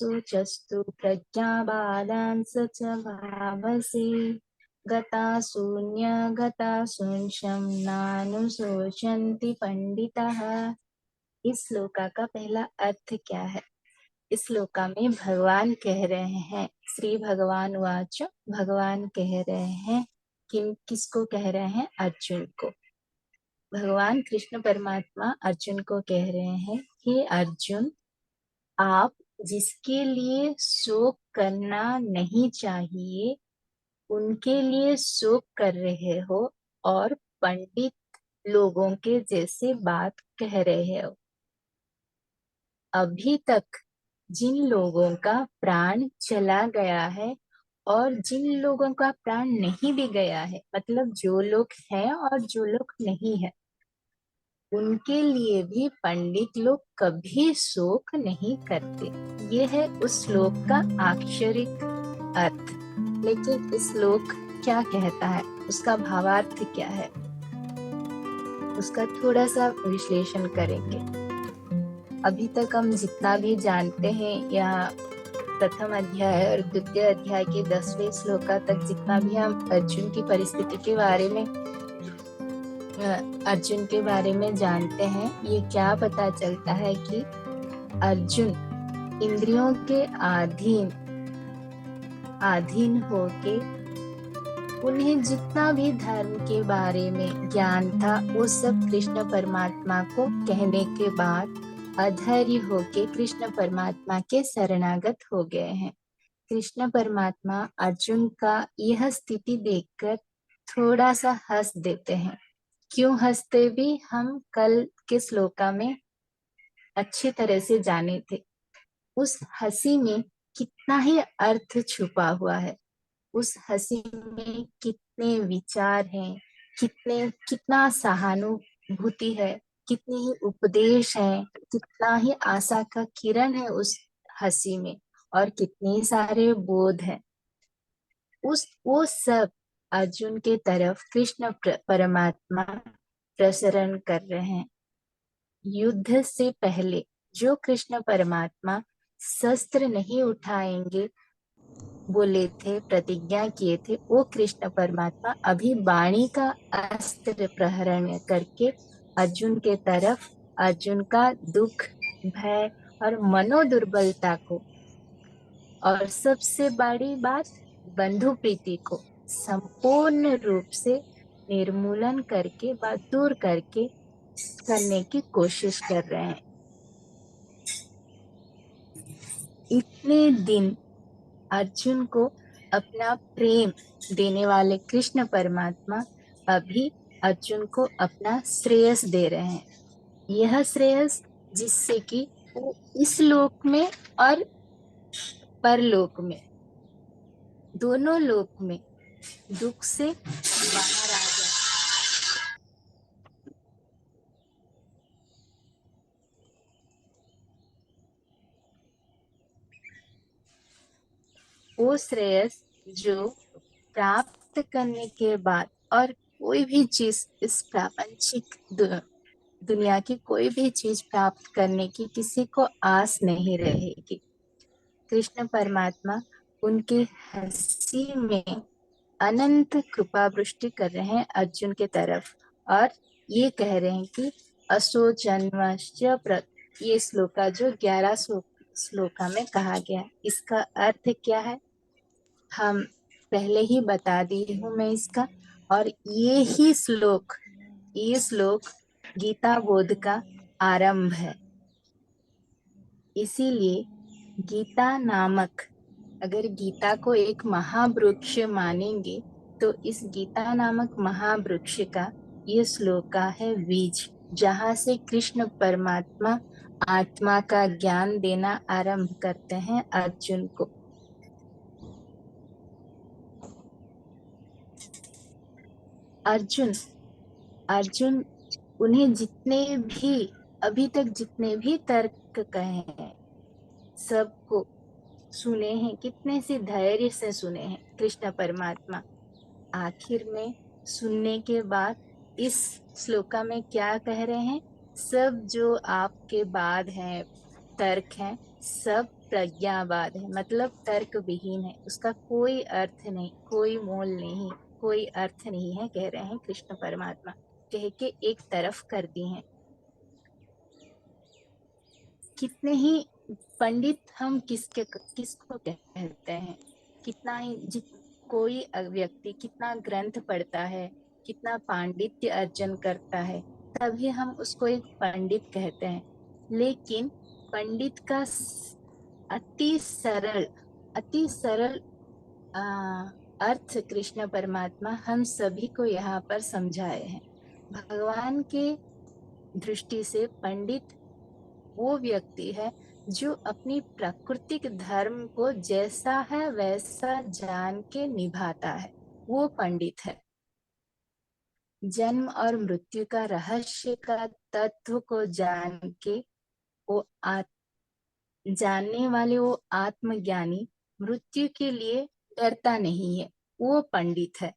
शुचस्तु प्रज्ञाबालान् स च भावसे गता शून्य गता शुंशम नानुशोचन्ति पंडितः। इस श्लोका का पहला अर्थ क्या है? इस श्लोका में भगवान कह रहे हैं, श्री भगवान वाच, भगवान कह रहे हैं किसको कह रहे हैं? अर्जुन को। भगवान कृष्ण परमात्मा अर्जुन को कह रहे हैं, हे अर्जुन, आप जिसके लिए शोक करना नहीं चाहिए उनके लिए शोक कर रहे हो और पंडित लोगों के जैसे बात कह रहे हो। अभी तक जिन लोगों का प्राण चला गया है और जिन लोगों का प्राण नहीं भी गया है, मतलब जो लोग हैं और जो लोग नहीं है, उनके लिए भी पंडित लोग कभी शोक नहीं करते। ये है उस श्लोक का आक्षरिक अर्थ। लेकिन इस श्लोक क्या कहता है, उसका भावार्थ क्या है, उसका थोड़ा सा विश्लेषण करेंगे। अभी तक हम जितना भी जानते हैं, या प्रथम अध्याय और द्वितीय अध्याय के 10वें श्लोक तक जितना भी हम अर्जुन की परिस्थिति के बारे में जानते हैं, ये क्या पता चलता है कि अर्जुन इंद्रियों के अधीन होके उन्हें जितना भी धर्म के बारे में ज्ञान था वो सब कृष्ण परमात्मा को कहने के बाद अधैर्य होके कृष्ण परमात्मा के शरणागत हो गए हैं। कृष्ण परमात्मा अर्जुन का यह स्थिति देखकर थोड़ा सा हंस देते हैं। क्यों हंसते भी हम कल के श्लोका में अच्छी तरह से जाने थे। उस हंसी में कितना ही अर्थ छुपा हुआ है, उस हंसी में कितने विचार हैं, कितना सहानुभूति है, कितनी ही उपदेश है, कितना ही आशा का किरण है उस हंसी में, और कितने सारे बोध है। वो सब अर्जुन के तरफ कृष्ण परमात्मा प्रसरण कर रहे हैं। युद्ध से पहले जो कृष्ण परमात्मा शस्त्र नहीं उठाएंगे बोले थे, प्रतिज्ञा किए थे, वो कृष्ण परमात्मा अभी वाणी का अस्त्र प्रहरण करके अर्जुन के तरफ अर्जुन का दुख, भय और मनोदुर्बलता को, और सबसे बड़ी बात बंधु प्रीति को संपूर्ण रूप से निर्मूलन करके, बात दूर करके करने की कोशिश कर रहे हैं। इतने दिन अर्जुन को अपना प्रेम देने वाले कृष्ण परमात्मा अभी अर्जुन को अपना श्रेयस दे रहे हैं। यह श्रेयस जिससे कि वो इस लोक में और परलोक में, दोनों लोक में दुख से बाहर आ जाए। वो श्रेयस जो प्राप्त करने के बाद और कोई भी चीज, इस प्रापंचिक दुनिया की कोई भी चीज प्राप्त करने की किसी को आस नहीं रहेगी। कृष्ण परमात्मा उनकी हंसी में अनंत कृपा वृष्टि कर रहे हैं अर्जुन के तरफ, और ये कह रहे हैं कि असोचन्वश्च ये श्लोका जो 11 श्लोका में कहा गया, इसका अर्थ क्या है हम पहले ही बता दी हूँ मैं इसका। और ये श्लोक गीता बोध का आरंभ है। इसीलिए गीता नामक, अगर गीता को एक महावृक्ष मानेंगे तो इस गीता नामक महावृक्ष का ये श्लोका है बीज, जहाँ से कृष्ण परमात्मा आत्मा का ज्ञान देना आरंभ करते हैं अर्जुन को। अर्जुन उन्हें जितने भी अभी तक जितने भी तर्क कहे हैं सबको सुने हैं, कितने से धैर्य से सुने हैं कृष्ण परमात्मा। आखिर में सुनने के बाद इस श्लोका में क्या कह रहे हैं, सब जो आपके बाद हैं तर्क हैं, सब प्रज्ञावाद है, मतलब तर्क विहीन है, उसका कोई अर्थ नहीं, कोई मोल नहीं, कोई अर्थ नहीं है, कह रहे हैं कृष्ण परमात्मा, कह के एक तरफ कर दी हैं। कितने ही पंडित हम किसको कहते हैं, कितना ही कोई व्यक्ति कितना ग्रंथ पढ़ता है, कितना पांडित्य अर्जन करता है, तभी हम उसको एक पंडित कहते हैं। लेकिन पंडित का अति सरल अर्थ कृष्ण परमात्मा हम सभी को यहाँ पर समझाए हैं। भगवान के दृष्टि से पंडित वो व्यक्ति है जो अपनी प्राकृतिक धर्म को जैसा है वैसा जान के निभाता है, वो पंडित है। जन्म और मृत्यु का रहस्य का तत्व को जान के वो जानने वाले वो आत्मज्ञानी मृत्यु के लिए डरता नहीं है, वो पंडित है।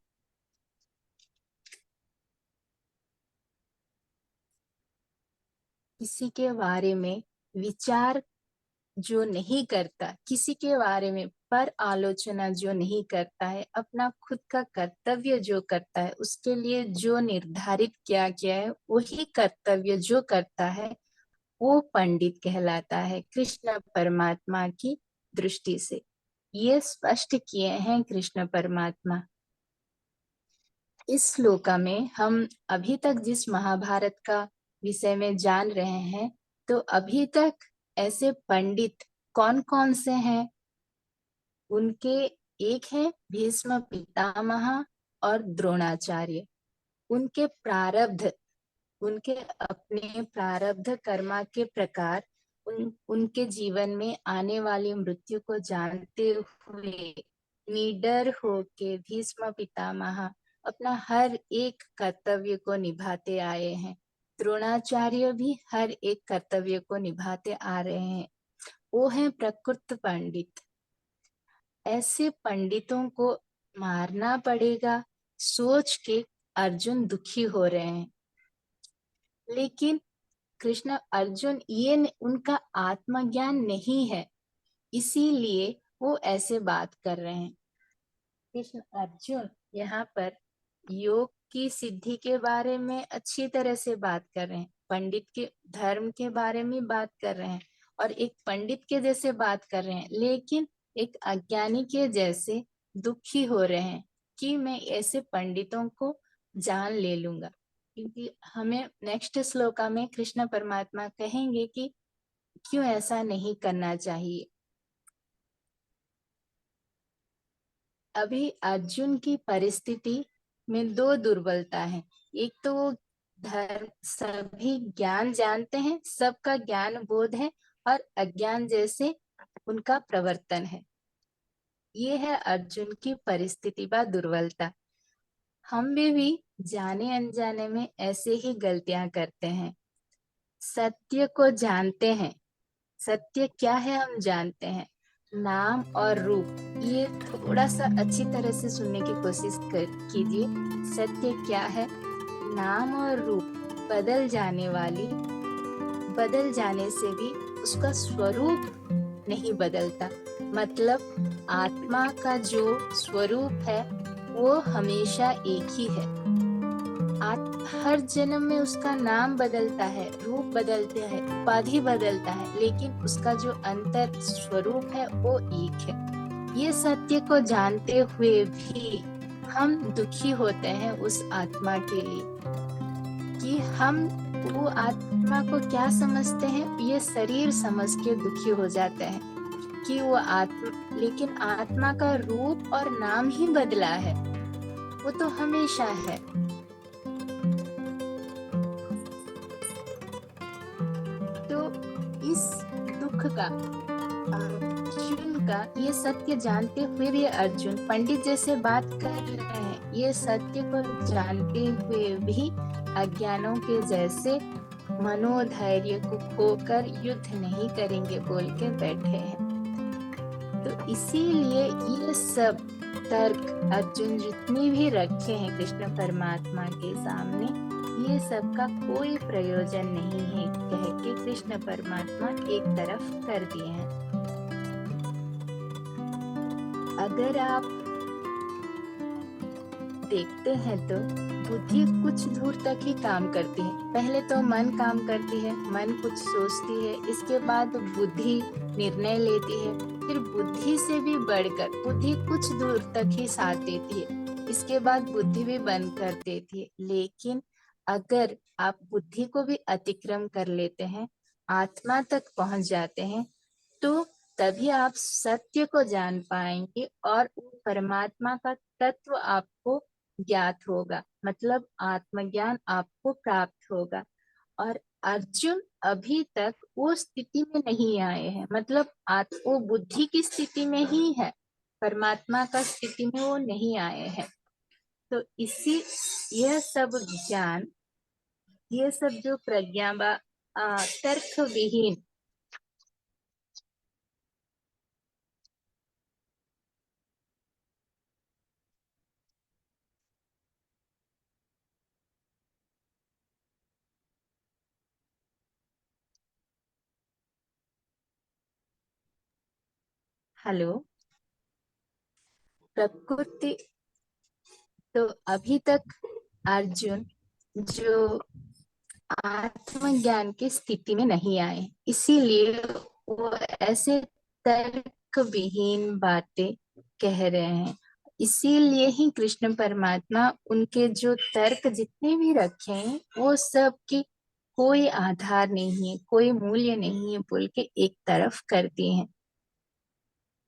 किसी के बारे में विचार जो नहीं करता, किसी के बारे में पर आलोचना जो नहीं करता है, अपना खुद का कर्तव्य जो करता है, उसके लिए जो निर्धारित किया गया है वही कर्तव्य जो करता है, वो पंडित कहलाता है कृष्ण परमात्मा की दृष्टि से। ये स्पष्ट किए हैं कृष्ण परमात्मा। इस श्लोक में हम अभी तक जिस महाभारत का विषय में जान रहे हैं, तो अभी तक ऐसे पंडित कौन कौन से हैं? उनके एक है भीष्म पितामह और द्रोणाचार्य। उनके प्रारब्ध, उनके अपने प्रारब्ध कर्मा के प्रकार उनके जीवन में आने वाली मृत्यु को जानते हुए निडर होके भीष्म पितामह अपना हर एक कर्तव्य को निभाते आए हैं। द्रोणाचार्य भी हर एक कर्तव्य को निभाते आ रहे हैं। वो है प्रकृत पंडित। ऐसे पंडितों को मारना पड़ेगा सोच के अर्जुन दुखी हो रहे हैं। लेकिन कृष्ण अर्जुन ये उनका आत्मज्ञान नहीं है, इसीलिए वो ऐसे बात कर रहे हैं। कृष्ण अर्जुन यहाँ पर योग की सिद्धि के बारे में अच्छी तरह से बात कर रहे हैं, पंडित के धर्म के बारे में बात कर रहे हैं और एक पंडित के जैसे बात कर रहे हैं, लेकिन एक अज्ञानी के जैसे दुखी हो रहे हैं कि मैं ऐसे पंडितों को जान ले लूंगा। क्योंकि हमें नेक्स्ट श्लोका में कृष्ण परमात्मा कहेंगे कि क्यों ऐसा नहीं करना चाहिए। अभी अर्जुन की परिस्थिति में दो दुर्बलता है। एक तो वो धर्म सभी ज्ञान जानते हैं, सबका ज्ञान बोध है, और अज्ञान जैसे उनका प्रवर्तन है। ये है अर्जुन की परिस्थिति व दुर्बलता। हम में भी जाने अनजाने में ऐसे ही गलतियां करते हैं। सत्य को जानते हैं, सत्य क्या है हम जानते हैं, नाम और रूप। ये थोड़ा सा अच्छी तरह से सुनने की कोशिश कीजिए। सत्य क्या है? नाम और रूप बदल जाने वाली, बदल जाने से भी उसका स्वरूप नहीं बदलता। मतलब आत्मा का जो स्वरूप है वो हमेशा एक ही है। हर जन्म में उसका नाम बदलता है, रूप बदलते हैं, उपाधि बदलता है, लेकिन उसका जो अंतर स्वरूप है वो एक है। ये सत्य को जानते हुए भी हम दुखी होते हैं उस आत्मा के लिए, कि हम वो आत्मा को क्या समझते हैं, ये शरीर समझ के दुखी हो जाते हैं कि वो आत्मा, लेकिन आत्मा का रूप और नाम ही बदला है, वो तो हमेशा है। तो इस दुख का, अर्जुन का ये सत्य जानते हुए भी अर्जुन पंडित जैसे बात कर रहे हैं, ये सत्य को जानते हुए भी अज्ञानों के जैसे मनोधैर्य को खोकर युद्ध नहीं करेंगे बोल के बैठे हैं। तो इसीलिए ये सब तर्क अर्जुन जितने भी रखे हैं कृष्ण परमात्मा के सामने, ये सब का कोई प्रयोजन नहीं है, कह के कृष्ण परमात्मा एक तरफ कर दिए हैं। अगर आप देखते हैं तो बुद्धि कुछ दूर तक ही काम करती है। पहले तो मन काम करती है, मन कुछ सोचती है, इसके बाद बुद्धि निर्णय लेती है, फिर बुद्धि से भी बढ़कर बुद्धि कुछ दूर तक ही साथ देती है, इसके बाद बुद्धि भी बंद कर देती है। लेकिन अगर आप बुद्धि को भी अतिक्रम कर लेते हैं, आत्मा तक पहुंच जाते हैं, तो तभी आप सत्य को जान पाएंगे और वो परमात्मा का तत्व आपको ज्ञात होगा, मतलब आत्मज्ञान आपको प्राप्त होगा। और अर्जुन अभी तक वो स्थिति में नहीं आए हैं, मतलब वो बुद्धि की स्थिति में ही है, परमात्मा का स्थिति में वो नहीं आए हैं। तो इसी यह सब ज्ञान, ये सब जो प्रज्ञा तर्क विहीन, हेलो, प्रकृति, तो अभी तक अर्जुन जो आत्मज्ञान की स्थिति में नहीं आए, इसीलिए वो ऐसे तर्क विहीन बातें कह रहे हैं। इसीलिए ही कृष्ण परमात्मा उनके जो तर्क जितने भी रखे हैं वो सब की कोई आधार नहीं है, कोई मूल्य नहीं है बोल के एक तरफ कर दिए हैं।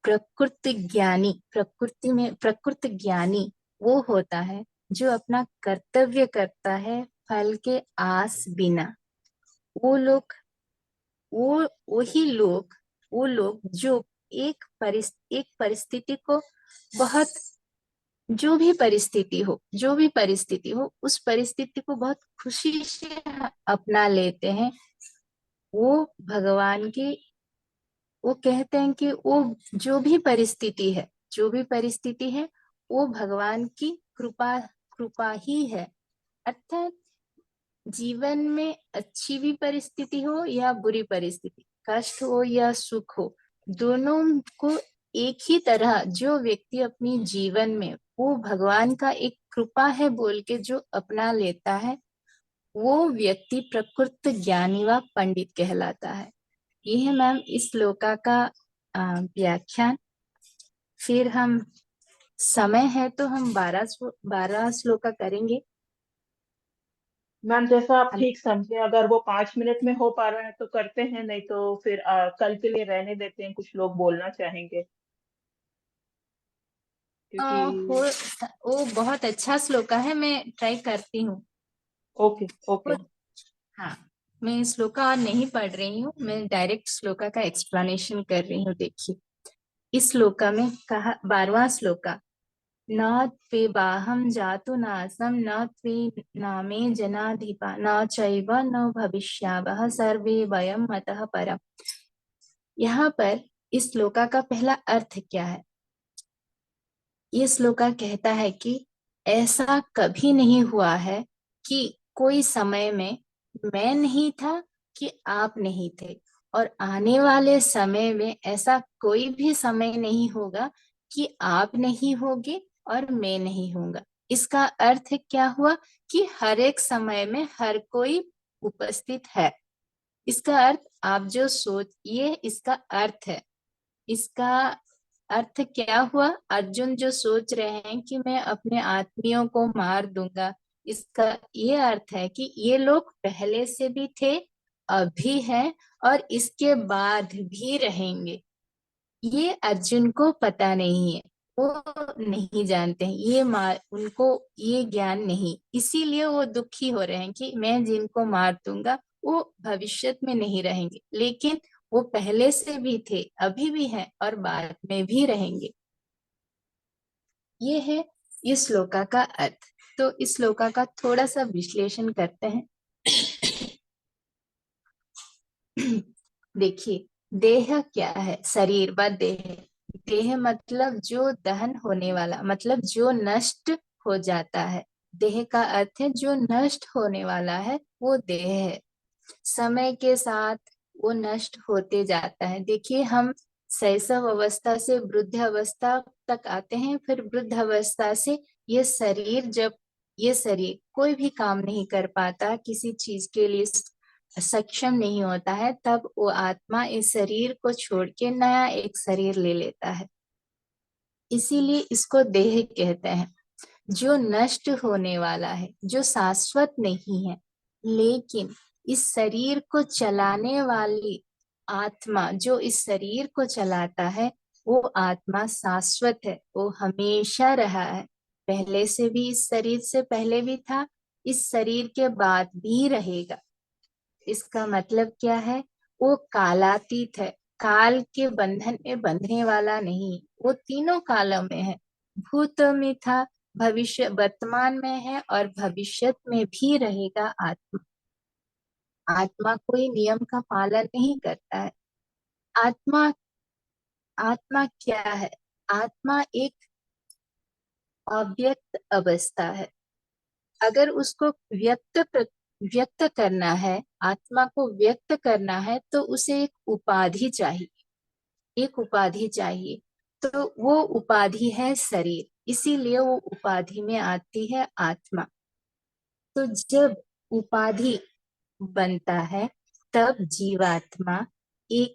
प्रकृति ज्ञानी, प्रकृति ज्ञानी वो होता है जो अपना कर्तव्य करता है फल के आस बिना। वो लोग वो वही लोग वो लोग जो एक परिस्थिति को बहुत, जो भी परिस्थिति हो उस परिस्थिति को बहुत खुशी से अपना लेते हैं। वो भगवान की, वो कहते हैं कि वो जो भी परिस्थिति है, जो भी परिस्थिति है वो भगवान की कृपा ही है। अर्थात जीवन में अच्छी भी परिस्थिति हो या बुरी परिस्थिति, कष्ट हो या सुख हो, दोनों को एक ही तरह जो व्यक्ति अपनी जीवन में वो भगवान का एक कृपा है बोल के जो अपना लेता है, वो व्यक्ति प्रकृत ज्ञानी व पंडित कहलाता है। ये है मैम इस श्लोका का व्याख्यान। फिर हम, समय है तो हम 12 श्लोका करेंगे। मैम जैसा आप ठीक समझे, अगर वो 5 मिनट में हो पा रहा है तो करते हैं, नहीं तो फिर कल के लिए रहने देते हैं, कुछ लोग बोलना चाहेंगे अ, क्योंकि। हो वो बहुत अच्छा श्लोका है, मैं ट्राई करती हूँ। Okay okay. हाँ, मैं श्लोका और नहीं पढ़ रही हूँ, मैं डायरेक्ट श्लोका का एक्सप्लेनेशन कर रही हूँ। देखिए, इस श्लोका में कहा, 12वां श्लोका, न त्वेवाहं जातु नासं न त्वे नामे जनाधिपा न चैव न भविष्यावः सर्वे वयं मतः परम्। यहाँ पर इस श्लोका का पहला अर्थ क्या है? ये श्लोका कहता है कि ऐसा कभी नहीं हुआ है कि कोई समय में मैं नहीं था कि आप नहीं थे, और आने वाले समय में ऐसा कोई भी समय नहीं होगा कि आप नहीं होगे और मैं नहीं होऊंगा। इसका अर्थ क्या हुआ कि हर एक समय में हर कोई उपस्थित है। इसका अर्थ आप जो सोच, ये इसका अर्थ है। इसका अर्थ क्या हुआ? अर्जुन जो सोच रहे हैं कि मैं अपने आत्मियों को मार दूंगा, इसका ये अर्थ है कि ये लोग पहले से भी थे, अभी है और इसके बाद भी रहेंगे। ये अर्जुन को पता नहीं है, वो नहीं जानते हैं, उनको ये ज्ञान नहीं, इसीलिए वो दुखी हो रहे हैं कि मैं जिनको मार दूंगा वो भविष्य में नहीं रहेंगे, लेकिन वो पहले से भी थे, अभी भी हैं और बाद में भी रहेंगे। ये है इस श्लोका का अर्थ। तो इस श्लोका का थोड़ा सा विश्लेषण करते हैं। देखिए, देह क्या है? शरीर व देह। देह मतलब जो दहन होने वाला, मतलब जो नष्ट हो जाता है। देह का अर्थ है जो नष्ट होने वाला है, वो देह है। समय के साथ वो नष्ट होते जाता है। देखिए, हम शैशव अवस्था से वृद्ध अवस्था तक आते हैं, फिर वृद्ध अवस्था से जब ये शरीर कोई भी काम नहीं कर पाता, किसी चीज के लिए सक्षम नहीं होता है, तब वो आत्मा इस शरीर को छोड़ के नया एक शरीर ले लेता है। इसीलिए इसको देह कहते हैं, जो नष्ट होने वाला है, जो शाश्वत नहीं है। लेकिन इस शरीर को चलाने वाली आत्मा, जो इस शरीर को चलाता है, वो आत्मा शाश्वत है, वो हमेशा रहा है। पहले से भी, इस शरीर से पहले भी था, इस शरीर के बाद भी रहेगा। इसका मतलब क्या है? वो कालातीत है, काल के बंधन में बंधने वाला नहीं। वो तीनों कालों में है, भूत में था, भविष्य वर्तमान में है, और भविष्य में भी रहेगा। आत्मा आत्मा कोई नियम का पालन नहीं करता है। आत्मा आत्मा क्या है? आत्मा एक अव्यक्त अवस्था है। अगर उसको व्यक्त करना है, आत्मा को व्यक्त करना है, तो उसे एक उपाधि चाहिए, एक उपाधि चाहिए। तो वो उपाधि है शरीर, इसीलिए वो उपाधि में आती है आत्मा। तो जब उपाधि बनता है, तब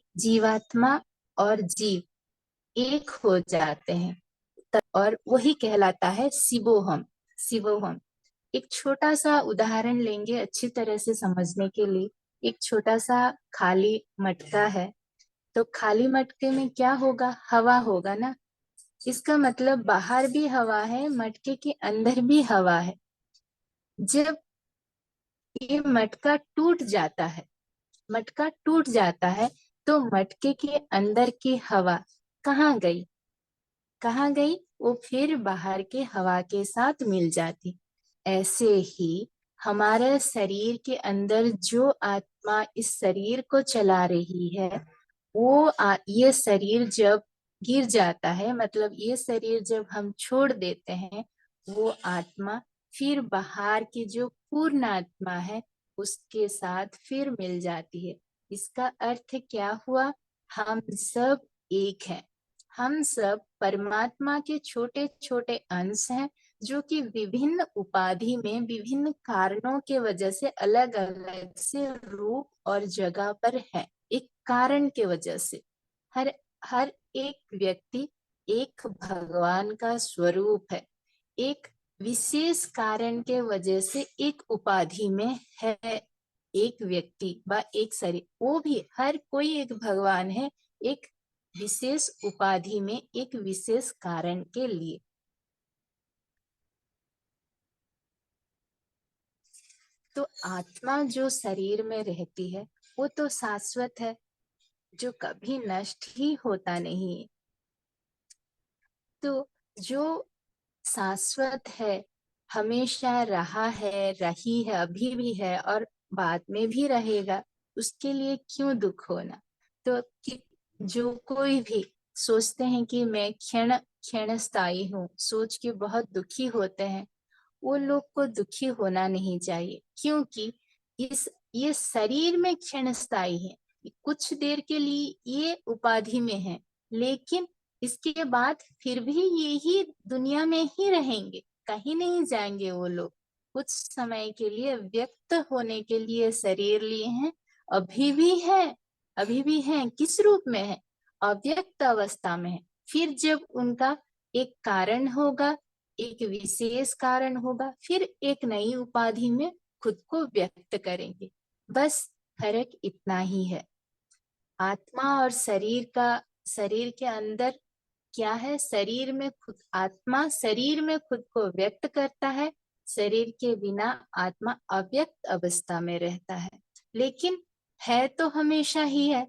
जीवात्मा और जीव एक हो जाते हैं, और वही कहलाता है शिवोहम। शिवोहम। एक छोटा सा उदाहरण लेंगे अच्छी तरह से समझने के लिए। एक छोटा सा खाली मटका है, तो खाली मटके में क्या होगा? हवा होगा ना। इसका मतलब बाहर भी हवा है, मटके के अंदर भी हवा है। जब ये मटका टूट जाता है, तो मटके के अंदर की हवा कहाँ गई? कहाँ गई? वो फिर बाहर के हवा के साथ मिल जाती। ऐसे ही हमारे शरीर के अंदर जो आत्मा इस शरीर को चला रही है, ये शरीर जब गिर जाता है, मतलब ये शरीर जब हम छोड़ देते हैं, वो आत्मा फिर बाहर की जो पूर्ण आत्मा है, उसके साथ फिर मिल जाती है। इसका अर्थ क्या हुआ? हम सब एक हैं। हम सब परमात्मा के छोटे छोटे अंश हैं, जो कि विभिन्न उपाधि में विभिन्न कारणों के वजह से अलग अलग से रूप और जगह पर है। एक कारण के वजह से हर हर एक व्यक्ति एक भगवान का स्वरूप है। एक विशेष कारण के वजह से एक उपाधि में है, एक व्यक्ति व एक शरीर। वो भी हर कोई एक भगवान है, एक विशेष उपाधि में, एक विशेष कारण के लिए। तो आत्मा जो शरीर में रहती है, वो तो शाश्वत है, जो कभी नष्ट ही होता नहीं है। तो जो शाश्वत है, हमेशा रहा है, रही है, अभी भी है, और बाद में भी रहेगा, उसके लिए क्यों दुख होना? तो जो कोई भी सोचते हैं कि मैं क्षण क्षण स्थायी हूँ, सोच के बहुत दुखी होते हैं, वो लोग को दुखी होना नहीं चाहिए, क्योंकि इस ये शरीर में क्षण स्थायी है, कुछ देर के लिए ये उपाधि में है, लेकिन इसके बाद फिर भी यही दुनिया में ही रहेंगे, कहीं नहीं जाएंगे वो लोग। कुछ समय के लिए व्यक्त होने के लिए शरीर लिए हैं, अभी भी है, अभी भी है। किस रूप में है? अव्यक्त अवस्था में है। फिर जब उनका एक कारण होगा, एक विशेष कारण होगा, फिर एक नई उपाधि में खुद को व्यक्त करेंगे। बस फर्क इतना ही है। आत्मा और शरीर के अंदर क्या है? शरीर में खुद आत्मा शरीर में खुद को व्यक्त करता है, शरीर के बिना आत्मा अव्यक्त अवस्था में रहता है, लेकिन है तो हमेशा ही है।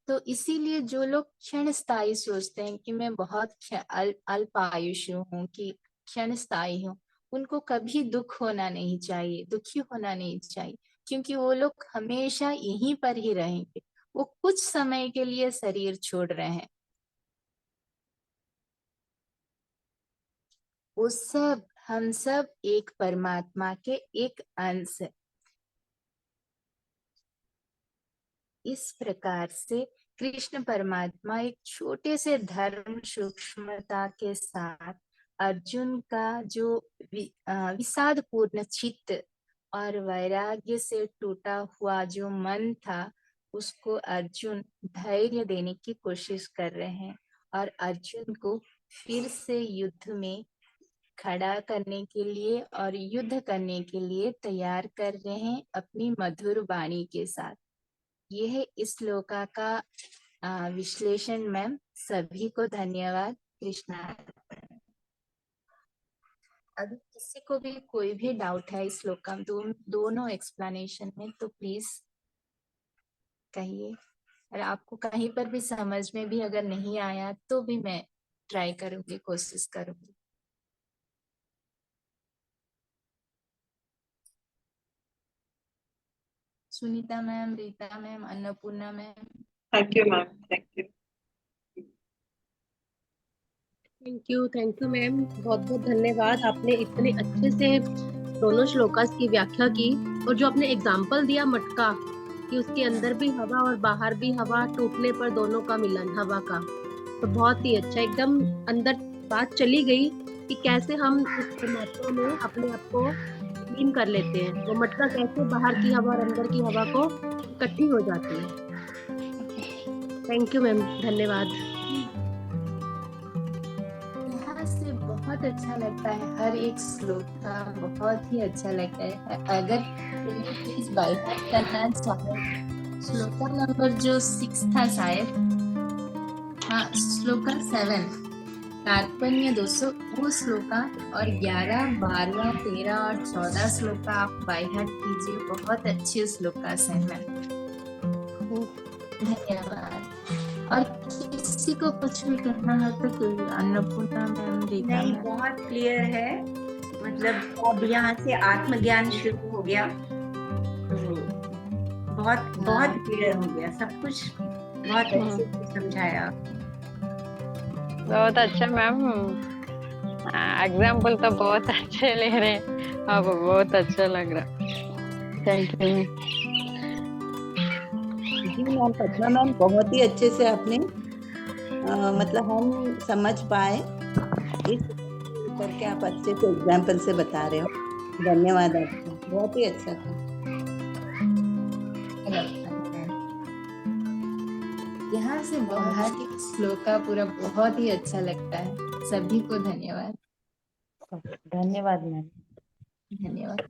तो इसीलिए जो लोग क्षण स्थायी सोचते हैं कि मैं बहुत अल्पायुषु हूँ, कि क्षण स्थायी हूँ, उनको कभी दुख होना नहीं चाहिए, दुखी होना नहीं चाहिए, क्योंकि वो लोग हमेशा यहीं पर ही रहेंगे। वो कुछ समय के लिए शरीर छोड़ रहे हैं। वो सब हम सब एक परमात्मा के एक अंश है। इस प्रकार से कृष्ण परमात्मा एक छोटे से धर्म सूक्ष्मता के साथ अर्जुन का जो विषाद पूर्ण चित्त और वैराग्य से टूटा हुआ जो मन था, उसको अर्जुन धैर्य देने की कोशिश कर रहे हैं और अर्जुन को फिर से युद्ध में खड़ा करने के लिए और युद्ध करने के लिए तैयार कर रहे हैं अपनी मधुर वाणी के साथ। यह है इस श्लोका का विश्लेषण। मैम सभी को धन्यवाद। कृष्णा। अगर किसी को भी कोई भी डाउट है इस श्लोका में, दोनों एक्सप्लेनेशन में, तो प्लीज कहिए। और आपको कहीं पर भी समझ में भी अगर नहीं आया तो भी मैं ट्राई करूंगी, कोशिश करूंगी। Sunita ma'am, Rita ma'am, Annapurna ma'am. Thank you ma'am, thank you. Thank you ma'am, बहुत बहुत धन्यवाद। आपने इतने अच्छे से दोनों श्लोकास की व्याख्या की और जो आपने एग्जाम्पल दिया मटका कि उसके अंदर भी हवा और बाहर भी हवा, टूटने पर दोनों का मिलन हवा का, तो बहुत ही अच्छा एकदम अंदर बात चली गई कि कैसे हम इस परमात्मा में अपने आप को लीन कर लेते हैं। वो मटका कैसे बाहर की हवा और अंदर की हवा को इकट्ठी हो जाती है। थैंक यू मैम, धन्यवाद। यहाँ से बहुत अच्छा लगता है, हर एक श्लोक का बहुत ही अच्छा लगता है। अगर प्लीज बाय हार्ट करना चाहे, श्लोका नंबर जो 6 था शायद, हाँ श्लोका 7 तात्पर्य 200, वो श्लोका और 11, 12, 13 और 14 श्लोका आप बाय हार्ट कीजिए। बहुत अच्छे श्लोका है मैम। धन्यवाद। और किसी को कुछ भी कहना है तो अन्नपूर्णा मैम, रीता नहीं, मैम। बहुत क्लियर है। मतलब अब यहाँ से आत्मज्ञान शुरू हो गया, तो बहुत बहुत क्लियर हो गया सब कुछ। बहुत अच्छे से समझाया। बहुत अच्छा मैम, एग्जाम्पल तो बहुत अच्छे ले रहे हैं आप, बहुत अच्छा लग रहा। Thank you ji ma'am, Patna ma'am बहुत ही अच्छे से आपने मतलब हम समझ पाए इस करके आप अच्छे से एग्जाम्पल से बता रहे हो। धन्यवाद आपका, बहुत ही अच्छा था। यहाँ से बाहर के श्लोक का पूरा बहुत ही अच्छा लगता है। सभी को धन्यवाद। धन्यवाद मैम। धन्यवाद।